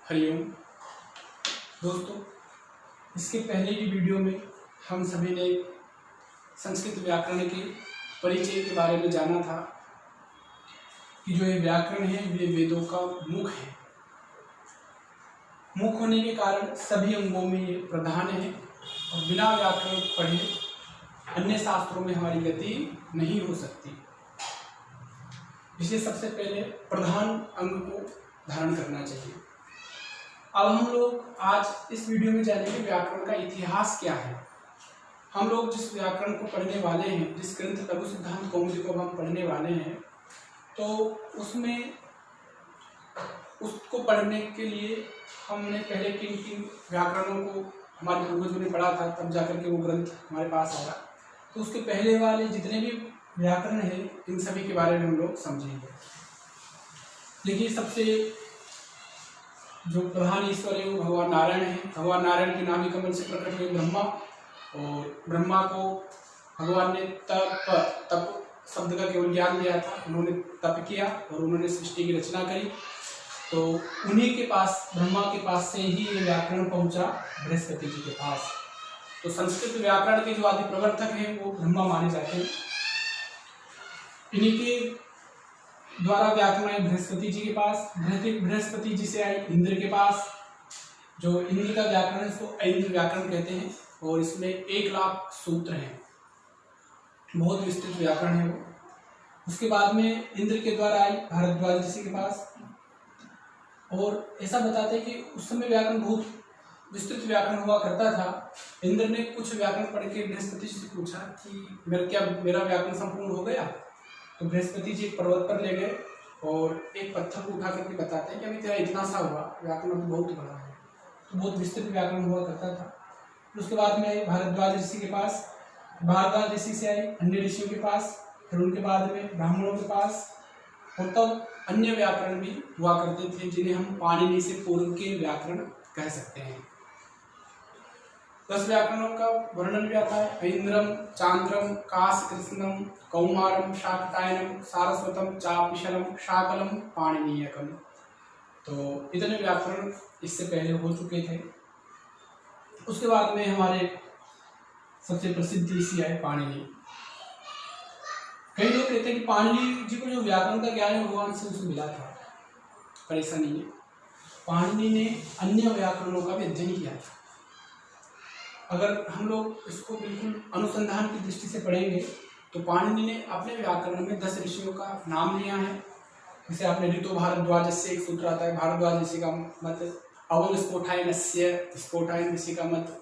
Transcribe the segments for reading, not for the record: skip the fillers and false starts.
हरिओम दोस्तों, इसके पहले की वीडियो में हम सभी ने संस्कृत व्याकरण के परिचय के बारे में जाना था कि जो ये व्याकरण है वे वेदों का मुख है। मुख होने के कारण सभी अंगों में ये प्रधान है और बिना व्याकरण पढ़े अन्य शास्त्रों में हमारी गति नहीं हो सकती। इसलिए सबसे पहले प्रधान अंग को धारण करना चाहिए। अब हम लोग आज इस वीडियो में जानेंगे व्याकरण का इतिहास क्या है। हम लोग जिस व्याकरण को पढ़ने वाले हैं, जिस ग्रंथ लघु सिद्धांत कौमुदी को हम पढ़ने वाले हैं, तो उसमें उसको पढ़ने के लिए हमने पहले किन किन व्याकरणों को हमारे पूर्वजों ने पढ़ा था, तब जाकर के वो ग्रंथ हमारे पास आया। तो उसके पहले वाले जितने भी व्याकरण हैं, इन सभी के बारे में हम लोग समझेंगे। देखिए, सबसे जो प्रधान ईश्वर है वो भगवान नारायण है। भगवान नारायण के नाभि कमल से प्रकट हुए ब्रह्मा, और ब्रह्मा को भगवान ने तप शब्द का केवल ज्ञान दिया था। उन्होंने तप किया और उन्होंने सृष्टि की रचना करी। तो उन्हीं के पास, ब्रह्मा के पास से ही ये व्याकरण पहुंचा बृहस्पति जी के पास। तो संस्कृत व्याकरण के जो आदि प्रवर्तक हैं वो ब्रह्मा माने जाते हैं। इन्हीं के द्वारा व्याकरण आई बृहस्पति जी के पास, बृहस्पति जी से आई इंद्र के पास। जो इंद्र का व्याकरण है उसको ऐन्द्र व्याकरण कहते हैं, और इसमें 1,00,000 सूत्र हैं। बहुत विस्तृत व्याकरण है वो। उसके बाद में इंद्र के द्वारा आई भारद्वाज ऋषि के पास। और ऐसा बताते हैं कि उस समय व्याकरण बहुत विस्तृत व्याकरण हुआ करता था। इंद्र ने कुछ व्याकरण पढ़ के बृहस्पति जी से पूछा कि मेरा व्याकरण संपूर्ण हो गया। तो बृहस्पति जी एक पर्वत पर ले गए और एक पत्थर को उठा करके बताते हैं कि अभी तेरा इतना सा हुआ, व्याकरण अभी बहुत बड़ा है। तो बहुत विस्तृत व्याकरण हुआ करता था। उसके बाद में आई भारद्वाज ऋषि के पास, भारद्वाज ऋषि से आई अन्य ऋषियों के पास, फिर उनके बाद में ब्राह्मणों के पास, और तब अन्य व्याकरण भी हुआ करते थे जिन्हें हम पाणिनि से पूर्व के व्याकरण कह सकते हैं। 10 व्याकरणों का वर्णन भी आता है। ऐन्द्रम, चांद्रम, काश कृष्णम, कौमारम, शाकटायनम, सारस्वतम, चापिशलम, शाकलम, पाणिनीयकम। तो इतने व्याकरण इससे पहले हो चुके थे। उसके बाद में हमारे सबसे प्रसिद्ध ऋषि आए पाणिनि। कई लोग कहते हैं कि पाणिनि जी को जो व्याकरण का ज्ञान है भगवान से उसे मिला था, पर ऐसा नहीं है। पाणिनि ने अन्य व्याकरणों का भी अध्ययन किया था। अगर हम लोग इसको बिल्कुल अनुसंधान की दृष्टि से पढ़ेंगे तो पाणिनि ने अपने व्याकरण में 10 ऋषियों का नाम लिया है। जैसे आपने ऋतु भारद्वाज से एक सूत्र आता है, भारद्वाज ऋषि का मत, अवन स्फोटायनस्य, स्फोटायन ऋषि का मत,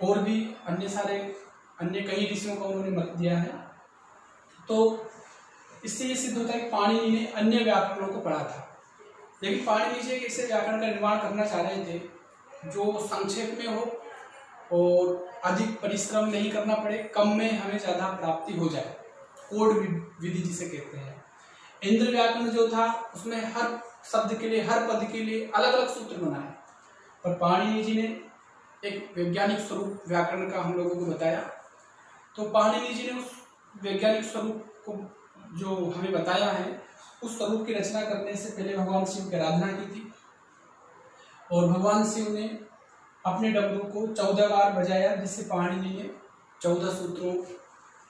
और भी अन्य कई ऋषियों का उन्होंने मत दिया है। तो इससे ये सिद्ध होता है कि पाणिनि ने अन्य व्याकरणों को पढ़ा था। लेकिन पाणिनि जी एक ऐसे व्याकरण का निर्माण करना चाह रहे थे जो संक्षेप में हो और अधिक परिश्रम नहीं करना पड़े, कम में हमें ज़्यादा प्राप्ति हो जाए। कोड विधि जिसे कहते हैं। इंद्र व्याकरण जो था उसमें हर शब्द के लिए, हर पद के लिए अलग अलग सूत्र बनाए, पर पाणिनि जी ने एक वैज्ञानिक स्वरूप व्याकरण का हम लोगों को बताया। तो पाणिनि जी ने उस वैज्ञानिक स्वरूप को जो हमें बताया है, उस स्वरूप की रचना करने से पहले भगवान शिव की आराधना की थी, और भगवान शिव ने अपने डमरू को 14 बार बजाया, जिससे पाणिनि ने 14 सूत्रों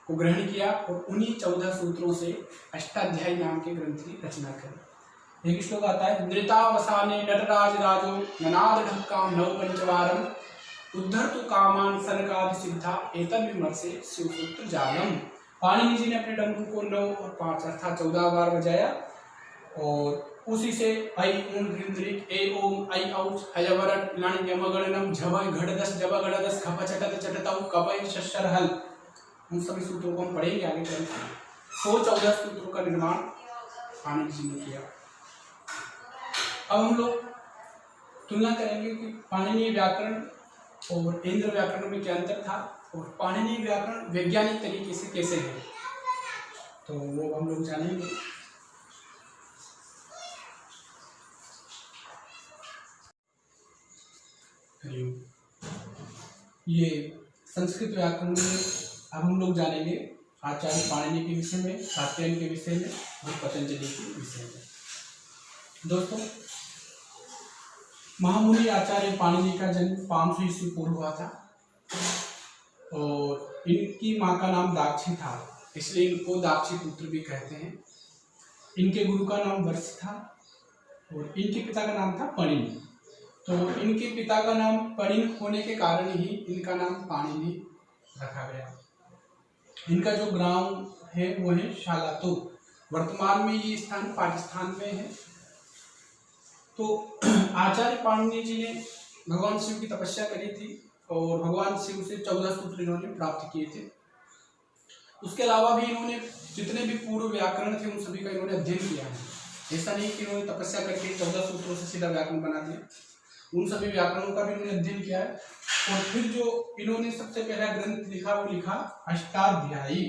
को ग्रहण किया, और उन्हीं 14 सूत्रों से अष्टाध्यायी नाम के ग्रंथ की रचना करी। एक श्लोक आता है, नृतावसाने नटराज राजो ननाद ढक्काम नव पंचवारम उद्धर्तु कामान सनकादि सिद्धा एतद विमर्शे शिव सूत्र जालम। पाणिनि जी ने अपने डमरू को 9 और 5 अर्थात 14 बार बजाया, और उसी से ऐ ऊं ह्रीं ए ओम ऐ औच हयवरट लण यमगणनम झवय घड़दस जब घड़दस खप चटत चटतौ कपय शशर हल। उन सभी सूत्रों को हम पढ़ेंगे आगे चलकर। तो 14 सूत्रों का निर्माण पाणिनि जी ने किया। अब हम लोग तुलना करेंगे कि पाणिनि व्याकरण और इंद्र व्याकरण में क्या अंतर था, और पाणिनि व्याकरण वैज्ञानिक तरीके से कैसे है, तो वो हम लोग जानेंगे। ये संस्कृत व्याकरण में अब हम लोग जानेंगे आचार्य पाणिनि के विषय में, कात्यायन के विषय में और पतंजलि के विषय में। दोस्तों, महामुनि आचार्य पाणिनि का जन्म 500 ईस्वी पूर्व हुआ था और इनकी माँ का नाम दाक्षी था, इसलिए इनको दाक्षी पुत्र भी कहते हैं। इनके गुरु का नाम वर्ष था और इनके पिता का नाम था पणिन। तो इनके पिता का नाम पणिन होने के कारण ही इनका नाम पाणिनि रखा गया। इनका जो ग्राम है वो है शालातुर। वर्तमान में ये स्थान पाकिस्तान में है। तो आचार्य पाणिनि जी ने भगवान शिव की तपस्या करी थी और भगवान शिव से 14 सूत्र इन्होंने प्राप्त किए थे। उसके अलावा भी इन्होंने जितने भी पूर्व व्याकरण थे उन सभी का इन्होंने अध्ययन किया है। ऐसा नहीं कि इन्होंने तपस्या करके 14 सूत्रों से सीधा व्याकरण बना दिया, उन सभी व्याकरणों का भी इन्होंने अध्ययन किया है। और फिर जो इन्होंने सबसे पहला ग्रंथ लिखा वो लिखा अष्टाध्यायी।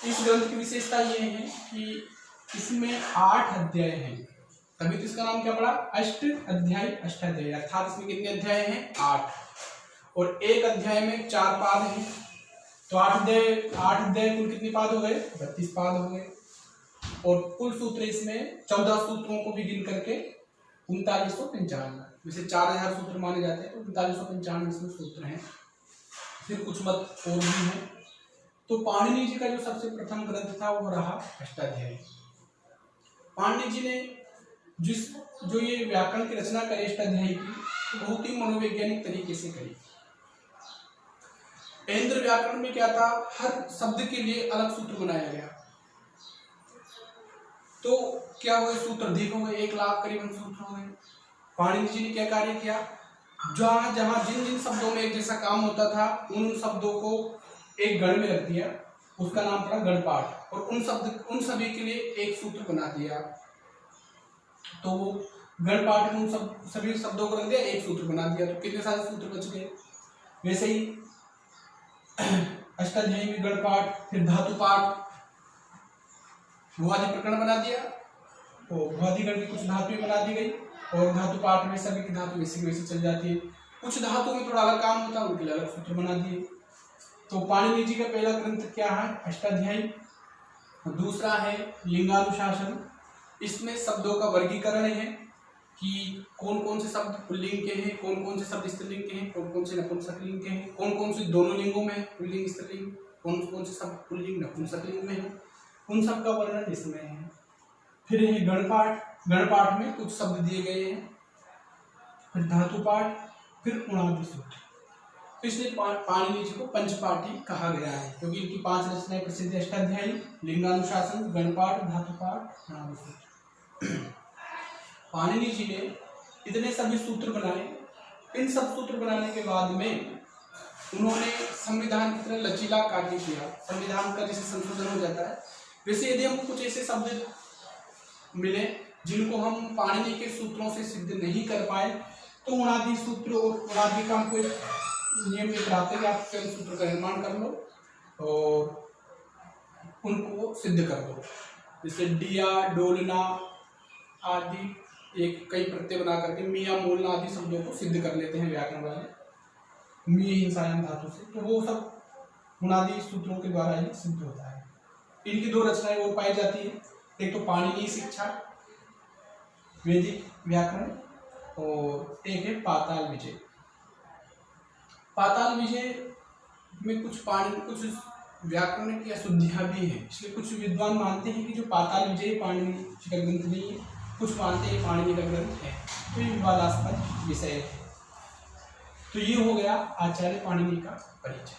इस ग्रंथ की विशेषता ये है कि इसमें 8 अध्याय हैं, तभी तो इसका नाम क्या पड़ा, अष्ट अध्याय। अष्टाध्यायी अर्थात इसमें कितने अध्याय हैं, 8। और एक अध्याय में 4 पाद हैं, तो 8 अध्याय कुल कितने पाद हो गए, 32 पाद हो गए। और कुल सूत्र इसमें 14 सूत्रों को भी गिन करके 3995, वैसे 4000 सूत्र माने जाते हैं, तो 3995 इसमें सूत्र हैं। फिर कुछ मत और भी हैं। तो पाणिनि जी का जो सबसे प्रथम ग्रंथ था वो रहा अष्टाध्यायी। पाणिनि जी ने जो ये व्याकरण की रचना करी अष्टाध्यायी की, तो बहुत ही मनोवैज्ञानिक तरीके से करी। ऐन्द्र व्याकरण में क्या था, हर शब्द के लिए अलग सूत्र बनाया गया। तो क्या हुए, सूत्र अधिक हो गए, 1 लाख करीबन सूत्र हो गए। पाणिनि जी ने क्या कार्य किया, जहां जहां जिन जिन शब्दों में एक जैसा काम होता था उन शब्दों को एक गण में रख दिया, उसका नाम पड़ा गणपाठ। और उन सभी के लिए एक सूत्र बना दिया। तो गणपाठ में उन सभी शब्दों को रख दिया, एक सूत्र बना दिया, तो कितने सारे सूत्र बच गए। वैसे ही अष्टाध्यायी में गणपाठ, फिर धातुपाठ, भुआदि प्रकरण बना दिया, तो भुआदि गण की कुछ धातुएं बना दी गई और धातु पाठ में सभी की धातु वैसे की वैसे चल जाती है। कुछ धातु में थोड़ा अलग काम होता है, उनके लिए अलग सूत्र बना दिए। तो पाणिनि जी का पहला ग्रंथ क्या है, अष्टाध्यायी। दूसरा है लिंगानुशासन। इसमें शब्दों का वर्गीकरण है कि कौन कौन से शब्द पुल्लिंग के हैं, कौन कौन से शब्द स्त्रीलिंग के हैं, कौन कौन से नपुंसकलिंग के हैं, कौन कौन से दोनों लिंगों में पुल्लिंग स्त्रीलिंग, कौन कौन से शब्द पुल्लिंग नपुंसकलिंग में है, उन सब का वर्णन इसमें है। फिर है गणपाठ। गणपाठ में कुछ शब्द दिए गए हैं। फिर धातुपाठ, फिर उणादि सूत्र। तो इसलिए पाणिनि जी को पंचपाठी कहा गया है, क्योंकि इनकी 5 रचनाएं प्रसिद्ध है, अष्टाध्यायी, लिंगानुशासन, गणपाठ, धातुपाठ, उणादि सूत्र। पाणिनि जी ने इतने सभी सूत्र बनाए। इन सब सूत्र बनाने के बाद में उन्होंने संविधान की तरह लचीला कार्य किया। संविधान का जैसे संशोधन हो जाता है, वैसे यदि हमको कुछ ऐसे शब्द मिले जिनको हम पाणिनि के सूत्रों से सिद्ध नहीं कर पाए, तो उणादि सूत्र और उणादि का हमको एक नियम ये कराते हैं कि आप स्वयं सूत्र का निर्माण कर लो और उनको सिद्ध कर दो। जैसे डिया, डोलना आदि एक कई प्रत्यय बना करके मिया, मोलना आदि शब्दों को सिद्ध कर लेते हैं व्याकरण वाले, मी हिंसायाम धातु से। तो वो सब उणादि सूत्रों के द्वारा ही सिद्ध होता है। इनकी 2 रचनाएं और पाई जाती है, एक तो पाणिनि शिक्षा वैदिक व्याकरण और एक है पाताल विजय। पाताल विजय में कुछ व्याकरण की अशुद्धियां भी हैं, इसलिए कुछ विद्वान मानते हैं कि जो पाताल विजय पाणिनि का ग्रंथ नहीं है, कुछ मानते हैं पाणिनि का ग्रंथ है। तो ये विवादास्पद विषय है। तो ये हो गया आचार्य पाणिनि का परिचय।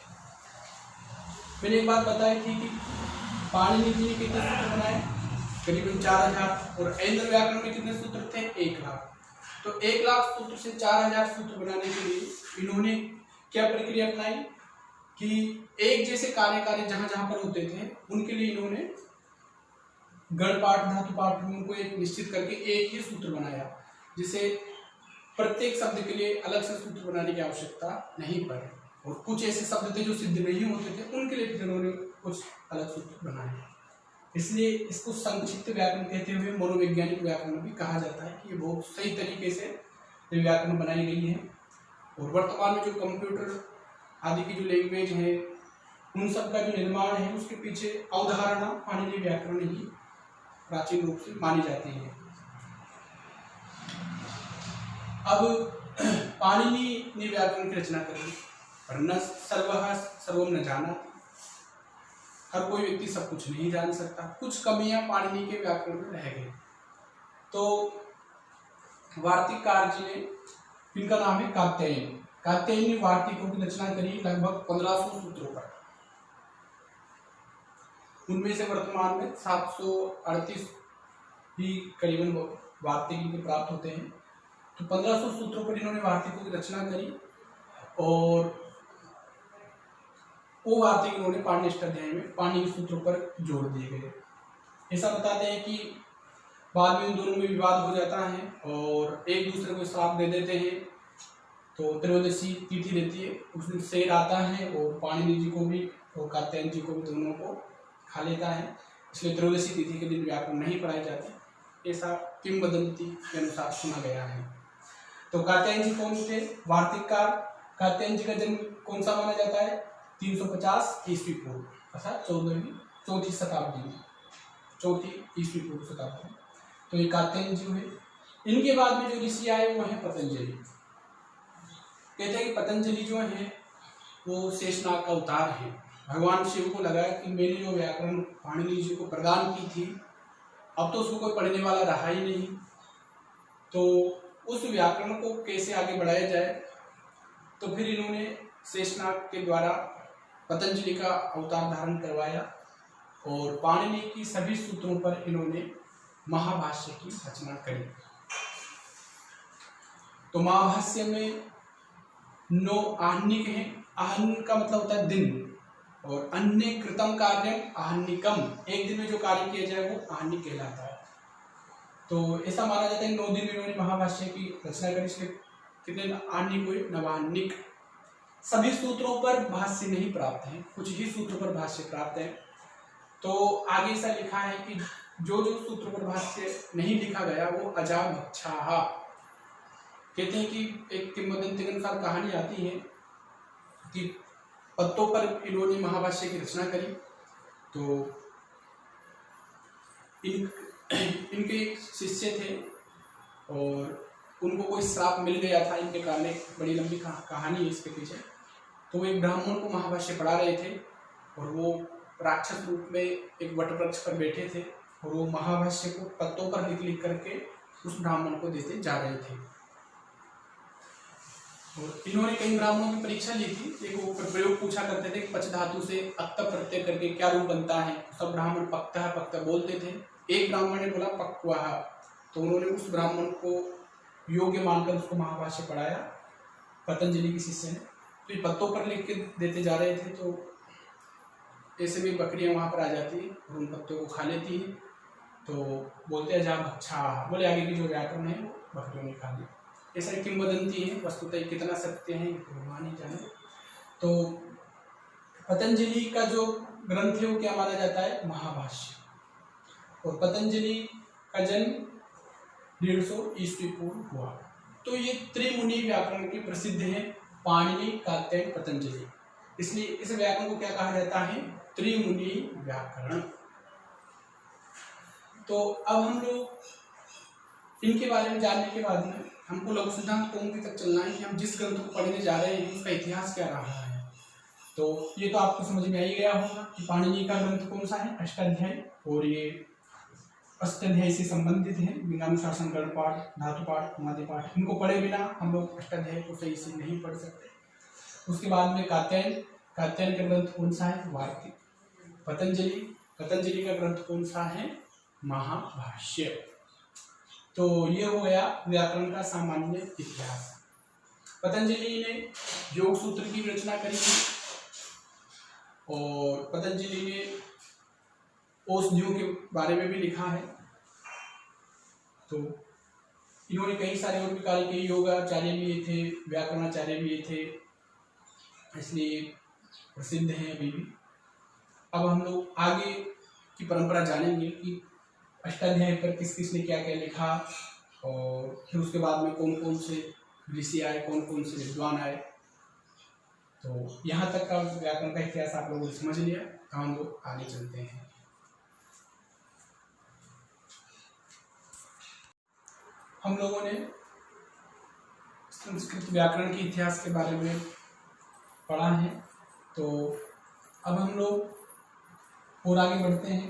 मैंने एक बात बताई थी कि पाणिनि जी ने कितने सूत्र बनाए, करीबन 4000, और ऐन्द्र व्याकरण में कितने सूत्र थे, 1 लाख। तो 1 लाख सूत्र से 4000 सूत्र बनाने के लिए इन्होंने क्या प्रक्रिया अपनाई कि एक जैसे कार्य जहां जहां पर होते थे उनके लिए इन्होंने गणपाठ, धातुपाठ में उनको एक निश्चित करके एक ही सूत्र बनाया, जिसे प्रत्येक शब्द के लिए अलग से सूत्र बनाने की आवश्यकता नहीं पड़ी। और कुछ ऐसे शब्द थे जो सिद्ध नहीं होते थे, उनके लिए इन्होंने कुछ अलग सूत्र बनाए। इसलिए इसको संक्षिप्त व्याकरण कहते हुए मनोवैज्ञानिक व्याकरण भी कहा जाता है कि ये बहुत सही तरीके से व्याकरण बनाई गई है। और वर्तमान में जो कंप्यूटर आदि की जो लैंग्वेज है, उन सब का जो निर्माण है, उसके पीछे अवधारणा पाणिनि व्याकरण ही प्राचीन रूप से मानी जाती है। अब पाणिनि ने व्याकरण की रचना करी, पर न सर्वः सर्वम न जानाति, हर कोई व्यक्ति सब कुछ नहीं जान सकता, कुछ कमियां पाणिनि के व्याकरण में रह गई। तो वार्तिककार जी ने, इनका नाम है कात्यायन, कात्यायन ने वार्तिकों की रचना करी लगभग 1500 सूत्रों पर। उनमें से वर्तमान में 738 ही करीबन वार्तिक इनके प्राप्त होते हैं। तो 1500 सूत्रों पर इन्होंने वार्तिकों की रचना करी और वो वार्तिक इन्होंने पाणिनि अष्टाध्यायी में पाणिनि सूत्रों पर जोड़ दिए गए। ऐसा बताते हैं कि बाद में इन दोनों में विवाद हो जाता है और एक दूसरे को श्राप दे देते हैं। तो त्रयोदशी तिथि रहती है, उस दिन शेर आता है और पाणिनि जी को भी और कात्यायन जी को भी, दोनों को खा लेता है, इसलिए त्रयोदशी तिथि के दिन व्याकरण नहीं पढ़ाए जाते, ऐसा किंवदंती के अनुसार सुना गया है। तो कात्यायन जी कौन थे? वार्तिककार। कात्यायन जी का जन्म कौन सा माना जाता है? 350 ईस्वी पूर्व, अर्थात 4वीं शताब्दी में, 4वीं ईस्वी पूर्व शताब्दी में। तो ये कात्यायन जी हुए। इनके बाद में जो ऋषि आए वो है पतंजलि। कहते हैं कि पतंजलि जो है वो शेषनाग का अवतार है। भगवान शिव को लगा कि मेरी जो व्याकरण पाणिनि जी को प्रदान की थी, अब तो उसको कोई पढ़ने वाला रहा ही नहीं, तो उस व्याकरण को कैसे आगे बढ़ाया जाए। तो फिर इन्होंने शेषनाग के द्वारा पतंजलि का अवतार धारण करवाया और पाणिनि की सभी सूत्रों पर इन्होंने महाभाष्य की रचना करी। तो महाभाष्य में 9 आहनिक हैं। आहन का मतलब होता है दिन, और अन्य कृतम कार्यम आहनिकम, एक दिन में जो कार्य किया जाए वो आहनिक कहलाता है। तो ऐसा माना जाता है 9 दिन में इन्होंने महाभाष्य की रचना करी, इसलिए कितने आहनिक हुए? 9 आहनिक। सभी सूत्रों पर भाष्य नहीं प्राप्त है, कुछ ही सूत्रों पर भाष्य प्राप्त है। तो आगे ऐसा लिखा है कि जो जो सूत्रों पर भाष्य नहीं लिखा गया वो अजाभक्षाः। कहते हैं कि एक किंवदंती के अनुसार कहानी आती है कि पत्तों पर इन्होंने महाभाष्य की रचना करी, तो इनके एक शिष्य थे और उनको कोई श्राप मिल गया था इनके कारण। एक बड़ी लंबी कहानी है इसके पीछे। तो वो एक ब्राह्मण को महाभाष्य पढ़ा रहे थे और वो राक्षस रूप में एक वटवृक्ष पर बैठे थे और वो महाभाष्य को पत्तों पर लिख करके उस ब्राह्मण को देते जा रहे थे। और इन्होंने कई ब्राह्मणों की परीक्षा ली थी, एक वो प्रयोग पूछा करते थे कि पच धातु से अक्त प्रत्यय करके क्या रूप बनता है। सब ब्राह्मण पक्तः पक्तः बोलते थे। एक ब्राह्मण ने बोला पक्वाः, तो उन्होंने उस ब्राह्मण को योग्य मानकर उसको महाभाष्य पढ़ाया पतंजलि की शिष्य ने। तो ये पत्तों पर लिख के देते जा रहे थे, तो ऐसे में बकरियां वहां पर आ जाती हैं और उन पत्तों को खा लेती हैं। तो बोलते हैं अजाभक्षाः, बोले आगे की जो व्याकरण है वो बकरियों ने खा लिया। ऐसा किंवदंती है, वस्तुतः कितना सत्य है भगवान ही जाने। तो पतंजलि का जो ग्रंथ है वो क्या माना जाता है? महाभाष्य। और पतंजलि का जन्म 150 ईस्वी पूर्व हुआ। तो ये त्रिमुनि व्याकरण के प्रसिद्ध हैं, पाणिनि, कात्यायन, पतंजलि। इसलिए इस व्याकरण को क्या कहा जाता है? त्रिमुनि व्याकरण। तो अब हम लोग इनके बारे में जानने के बाद में हमको लघु सिद्धांत कौमुदी तक चलना है कि हम जिस ग्रंथ को पढ़ने जा रहे हैं उसका इतिहास क्या रहा है। तो ये तो आपको समझ में आ ही गया होगा कि पाणिनि का ग्रंथ कौन सा है? अष्टाध्यायी। और ये अष्टाध्यायी से संबंधित है। लिंगानुशासन, गणपाठ, धातुपाठ, उमादि पाठ, इनको पढ़े बिना हम लोग अष्टाध्यायी को सही से नहीं पढ़ सकते। उसके बाद में कात्यायन, कात्यायन का ग्रंथ कौन सा है? वार्तिक। पतंजलि, पतंजलि का ग्रंथ कौन सा है? महाभाष्य। तो ये हो गया व्याकरण का सामान्य इतिहास। पतंजलि ने योग सूत्र की रचना करी थी और पतंजलि ने औषधियों के बारे में भी लिखा है। तो इन्होंने कई सारे और भी कार्य किए, योगाचार्य भी थे, व्याकरणाचार्य भी थे, इसलिए प्रसिद्ध हैं अभी भी। अब हम लोग आगे की परंपरा जानेंगे कि अष्टाध्यायी पर किस किस ने क्या क्या लिखा और फिर उसके बाद में कौन कौन से ऋषि आए, कौन कौन से विद्वान आए। तो यहाँ तक का व्याकरण का इतिहास आप लोगों ने समझ लिया। तो हम लोग आगे चलते हैं। हम लोगों ने संस्कृत व्याकरण के इतिहास के बारे में पढ़ा है। तो अब हम लोग और आगे बढ़ते हैं।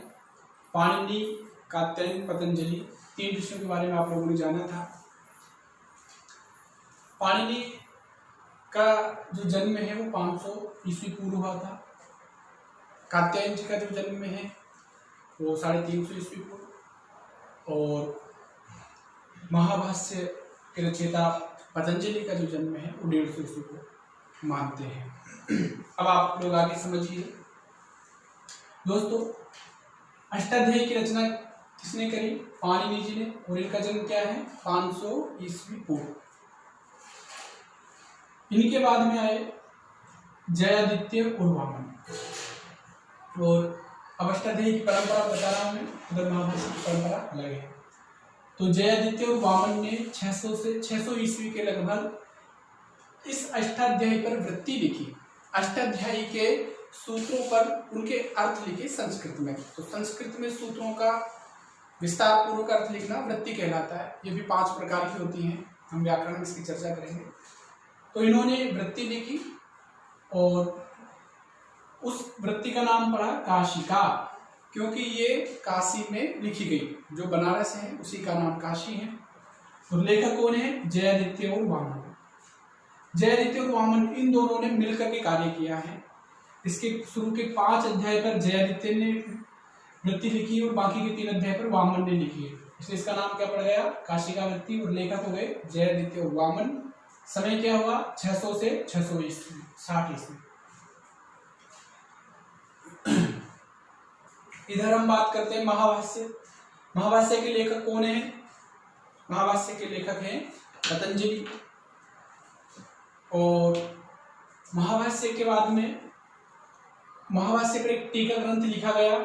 पाणिनि, कात्यायन, पतंजलि, 3 ऋषियों के बारे में आप लोगों ने जाना था। पाणिनि का जो जन्म है वो 500 ईस्वी पूर्व हुआ था। कात्यायन जी का जो जन्म है वो 350 ईस्वी पूर्व, और महाभाष्य के रचयिता पतंजलि का जो जन्म है वो 150 ईस्वी को मानते हैं। अब आप लोग आगे समझिए दोस्तों, अष्टाध्यायी की रचना किसने करी? पाणिनि जी ने, और इनका जन्म क्या है? 500 ईस्वी पूर्व। इनके बाद में आए जयादित्य और वामन। और अब अष्टाध्यायी की परंपरा बता रहा हूं मैं, उधर महाभाष्य की परंपरा अलग है। तो जयादित्य और वामन ने 600 से 600 ईस्वी के लगभग इस अष्टाध्यायी पर वृत्ति लिखी। अष्टाध्यायी के सूत्रों पर उनके अर्थ लिखे संस्कृत में। तो संस्कृत में सूत्रों का विस्तार पूर्वक अर्थ लिखना वृत्ति कहलाता है। ये भी 5 प्रकार की होती हैं, हम व्याकरण में इसकी चर्चा करेंगे। तो इन्होंने वृत्ति लिखी और उस वृत्ति का नाम पड़ा काशिका, क्योंकि ये काशी में लिखी गई। जो बनारस है उसी का नाम काशी है। और लेखक कौन है? जयादित्य और वामन। जयादित्य और वामन इन दोनों ने मिलकर के कार्य किया है। इसके शुरू के 5 अध्याय पर जयादित्य ने वृत्ति लिखी और बाकी के 3 अध्याय पर वामन ने लिखी है, इसलिए इसका नाम क्या पड़ गया? काशिका वृत्ति। और लेखक हो गए जयादित्य और वामन। समय क्या हुआ? 600 से 600 ईस्वी, 60 ईस्वी। इधर हम बात करते हैं महाभाष्य। महाभाष्य के लेखक कौन है? महाभाष्य के लेखक हैं पतंजलि। और महाभाष्य के बाद में महाभाष्य पर एक टीका ग्रंथ लिखा गया,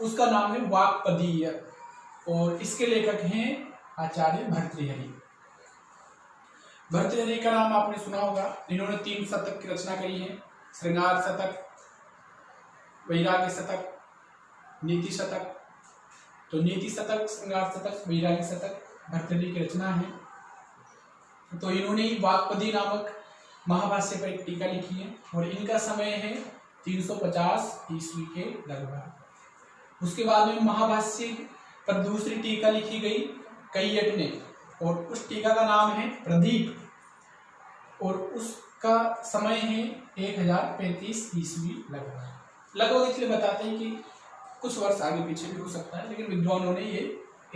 उसका नाम है वाक्पदीय, और इसके लेखक हैं आचार्य भर्तृहरि। भर्तृहरि का नाम आपने सुना होगा। इन्होंने 3 शतक की रचना करी है, श्रृंगार शतक, वैराग्य शतक, नीति शतक। तो नीति शतक, श्रृंगार शतक, वैराग्य शतक भर्तृहरि की रचना है। तो इन्होंने वाक्पदी नामक महाभाष्य पर एक टीका लिखी है, और इनका समय है 350 ईस्वी के लगभग। उसके बाद में महाभाष्य पर दूसरी टीका लिखी गई कैयट ने, और उस टीका का नाम है प्रदीप, और उसका समय है 1035 ईस्वी लगभग। इसलिए बताते हैं कि कुछ वर्ष आगे पीछे भी हो सकता है, लेकिन विद्वानों ने ये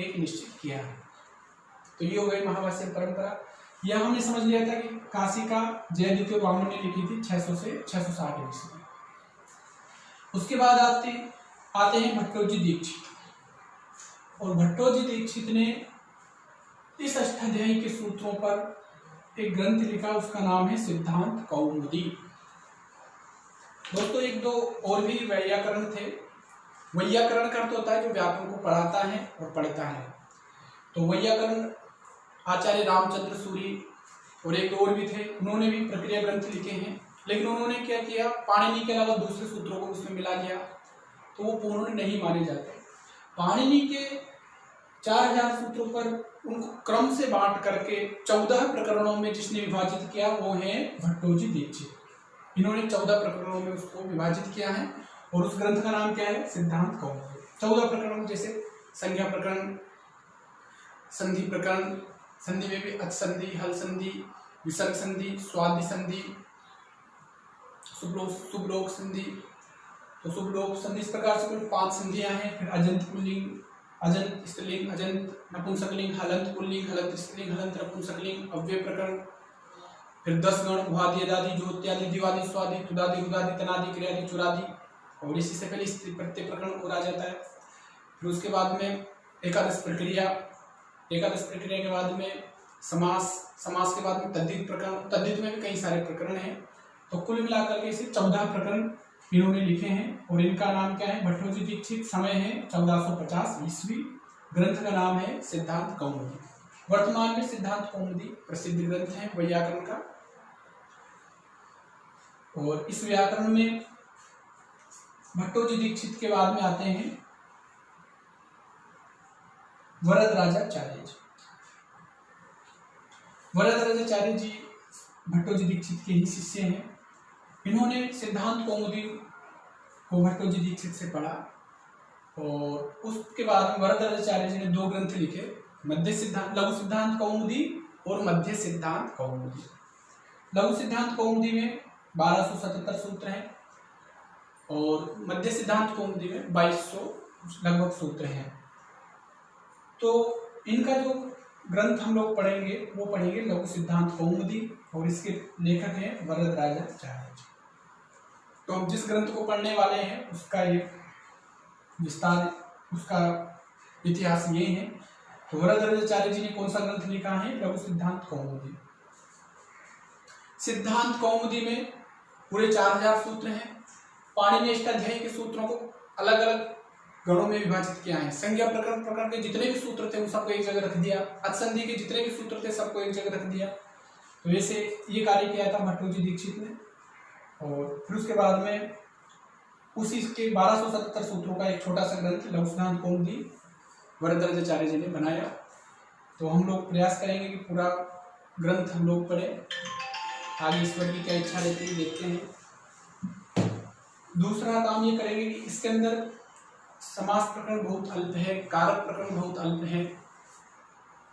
एक निश्चित किया है। तो ये हो गई महाभाष्य परंपरा। यह हमने समझ लिया था कि काशी का जयादित्य और वामन ने लिखी थी 600 से 660 ईस्वी। उसके बाद आते हैं भट्टोजी दीक्षित। और भट्टोजी दीक्षित ने इस अष्टाध्यायी के सूत्रों पर एक ग्रंथ लिखा, उसका नाम है सिद्धांत कौमुदी। दोस्तों, 1-2 और भी वैयाकरण थे। वैयाकरण का अर्थ होता है जो व्याकरण को पढ़ाता है और पढ़ता है। तो वैयाकरण आचार्य रामचंद्र सूरी और 1-2 और भी थे, उन्होंने भी प्रक्रिया ग्रंथ लिखे हैं। लेकिन उन्होंने क्या किया, पाणिनि के अलावा दूसरे सूत्रों को उसमें मिला लिया, तो वो पूर्ण नहीं माने जाते। पाणिनि के 4000 सूत्रों पर उनको क्रम से बांट करके 14 प्रकरणों में जिसने विभाजित किया वो है भट्टोजी दीक्षित। इन्होंने 14 प्रकरणों में उसको विभाजित किया है, और उस ग्रंथ का नाम क्या है? सिद्धांत कौमुदी। 14 प्रकरणों जैसे संज्ञा प्रकरण, संधि प्रकरण, संधि में भी अच संधि, हल संधि, विसर्ग संधि, स्वादि संधि, शुभलोक संधि। तो शुभलोक संधि इस प्रकार से कुल 5 संधियां हैं। फिर अजंत पुल्लिंग, अजंत स्त्रीलिंग, अजंत नपुंसकलिंग, हलंत पुल्लिंग, हलंत स्त्रीलिंग, हलंत नपुंसकलिंग, अव्यय प्रकरण। फिर 10 गण, उहादि, अदादि, ज्योत्यादि, दिवादि, स्वादि, तुदादि, गुदादि, तनादि, क्रियादि, चुरादि। और इसी से पहले स्त्री प्रत्यय प्रकरण और आ जाता है। फिर उसके बाद में एकादश प्रक्रिया, एकादश प्रक्रिया के बाद में समास, समास के बाद में तद्धित प्रकरण, तद्धित में भी कई सारे प्रकरण हैं। तो कुल मिलाकर के इसे 14 प्रकरण इन्होंने लिखे हैं, और इनका नाम क्या है? भट्टोजी दीक्षित। समय है 1450 ईस्वी। ग्रंथ का नाम है सिद्धांत कौमुदी। वर्तमान में सिद्धांत कौमुदी प्रसिद्ध ग्रंथ है व्याकरण का। और इस व्याकरण में भट्टोजी दीक्षित के बाद में आते हैं वरदराजाचार्य जी। वरदराजाचार्य जी भट्टोजी दीक्षित के ही शिष्य हैं। इन्होंने सिद्धांत कौमुदी को भट्टोजी दीक्षित से पढ़ा और उसके बाद में वरदराजाचार्य जी ने 2 ग्रंथ लिखे, मध्य सिद्धांत लघु सिद्धांत कौमुदी और मध्य सिद्धांत कौमुदी। लघु सिद्धांत कौमुदी में 1277 सूत्र हैं और मध्य सिद्धांत कौमुदी में 2200 लगभग सूत्र हैं। तो इनका जो ग्रंथ हम लोग पढ़ेंगे वो पढ़ेंगे लघु सिद्धांत कौमुदी और इसके लेखक हैं वरदराजाचार्य जी। तो हम जिस ग्रंथ को पढ़ने वाले हैं उसका एक विस्तार, उसका इतिहास ये है। तो वरदराजाचार्य जी ने कौन सा ग्रंथ लिखा है? लघु सिद्धांत कौमुदी। सिद्धांत कौमुदी में पूरे 4000 सूत्र हैं। पाणिनि अष्टाध्यायी के सूत्रों को अलग अलग गणों में विभाजित किया है। संज्ञा प्रकरण के जितने भी सूत्र थे उन सबको एक जगह रख दिया, अचसंधि के जितने भी सूत्र थे सबको एक जगह रख दिया। तो ऐसे ये कार्य किया था भट्टोजी दीक्षित ने। और फिर उसके बाद में उसी के 1277 सूत्रों का एक छोटा सा ग्रंथ लघु सिद्धांत कौमुदी वरदराजाचार्य जी ने बनाया। तो हम लोग प्रयास करेंगे कि पूरा ग्रंथ हम लोग पढ़ें। आगे ईश्वर की क्या इच्छा रहती है देखते हैं। दूसरा काम ये करेंगे कि इसके अंदर समास प्रकरण बहुत अल्प है, कारक प्रकरण बहुत अल्प है।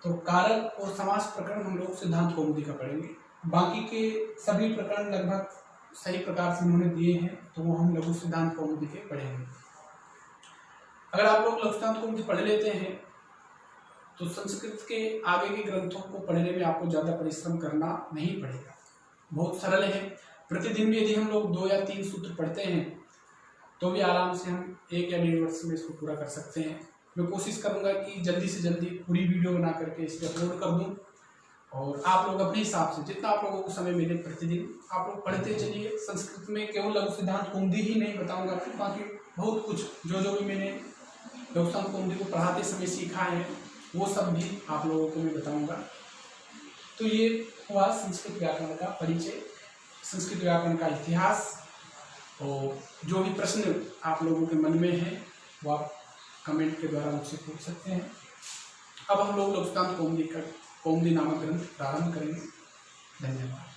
तो कारक और समास प्रकरण हम लोग सिद्धांत कौमुदी का पढ़ेंगे। बाकी के सभी प्रकरण लगभग सही प्रकार से उन्होंने दिए हैं, तो वो हम लघु सिद्धांत कौमुदी के पढ़ेंगे। अगर आप लोग लघु सिद्धांत कौमुदी पढ़ लेते हैं तो संस्कृत के आगे के ग्रंथों को पढ़ने में आपको ज़्यादा परिश्रम करना नहीं पड़ेगा, बहुत सरल है। प्रतिदिन भी यदि हम लोग 2 या 3 सूत्र पढ़ते हैं तो भी आराम से हम 1 या 1.5 वर्ष में इसको पूरा कर सकते हैं। मैं कोशिश करूंगा कि जल्दी से जल्दी पूरी वीडियो बना करके इस पर अपलोड कर दूं और आप लोग अपने हिसाब से जितना आप लोगों को समय मिले प्रतिदिन आप लोग पढ़ते चलिए। संस्कृत में केवल लघु सिद्धांत कौमुदी ही नहीं बताऊंगा, बाकी बहुत कुछ जो भी मैंने लघु सिद्धांत कौमुदी को पढ़ाते समय सीखा है वो सब भी आप लोगों को मैं बताऊँगा। तो ये हुआ संस्कृत व्याकरण का परिचय, संस्कृत व्याकरण का इतिहास। और जो भी प्रश्न आप लोगों के मन में है वो आप कमेंट के द्वारा मुझसे पूछ सकते हैं। अब हम लोग लघु सिद्धांत कौमुदी नामक ग्रंथ प्रारंभ करेंगे। धन्यवाद।